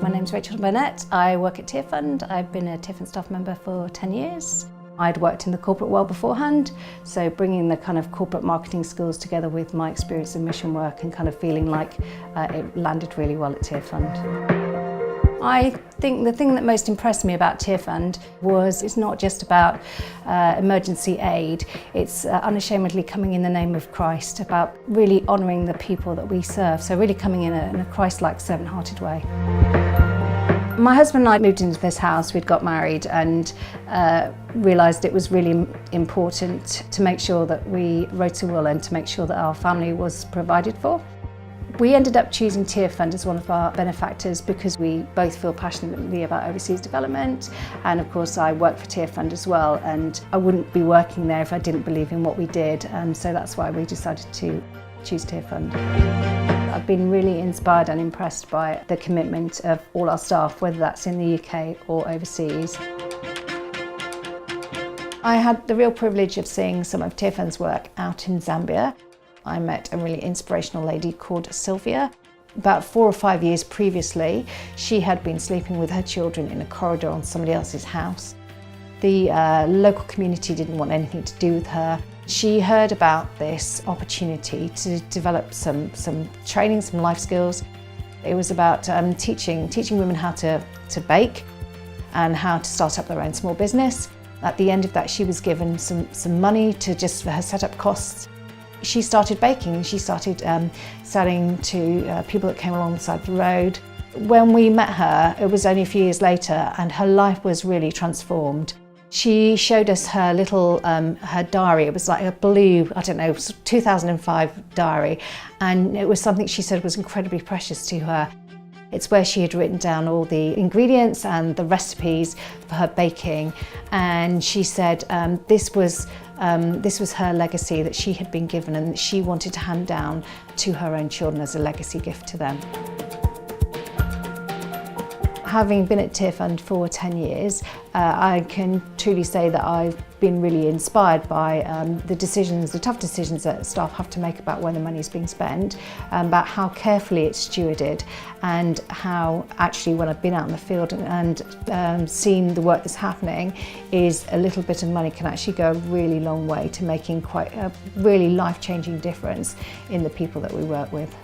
My name's Rachel Burnett. I work at Tearfund. I've been a Tearfund staff member for 10 years. I'd worked in the corporate world beforehand, so bringing the kind of corporate marketing skills together with my experience in mission work and kind of feeling like it landed really well at Tearfund. I think the thing that most impressed me about Tearfund was it's not just about emergency aid, it's unashamedly coming in the name of Christ, about really honouring the people that we serve, so really coming in a Christ-like, servant-hearted way. My husband and I moved into this house, we'd got married and realised it was really important to make sure that we wrote a will and to make sure that our family was provided for. We ended up choosing Tearfund as one of our benefactors because we both feel passionately about overseas development, and of course I work for Tearfund as well, and I wouldn't be working there if I didn't believe in what we did, and so that's why we decided to choose Tearfund. I've been really inspired and impressed by the commitment of all our staff, whether that's in the UK or overseas. I had the real privilege of seeing some of Tearfund's work out in Zambia. I met a really inspirational lady called Sylvia. About 4 or 5 years previously, she had been sleeping with her children in a corridor on somebody else's house. The local community didn't want anything to do with her. She heard about this opportunity to develop some training, some life skills. It was about teaching women how to bake and how to start up their own small business. At the end of that, she was given some money for her setup costs. She started baking. She started selling to people that came along the side of the road. When we met her, it was only a few years later, and her life was really transformed. She showed us her little, her diary. It was like a blue, 2005 diary, and it was something she said was incredibly precious to her. It's where she had written down all the ingredients and the recipes for her baking, and she said this was her legacy that she had been given and that she wanted to hand down to her own children as a legacy gift to them. Having been at Tearfund for 10 years, I can truly say that I've been really inspired by the tough decisions that staff have to make about where the money is being spent, about how carefully it's stewarded, and how actually when I've been out in the field and seen the work that's happening, is a little bit of money can actually go a really long way to making quite a really life-changing difference in the people that we work with.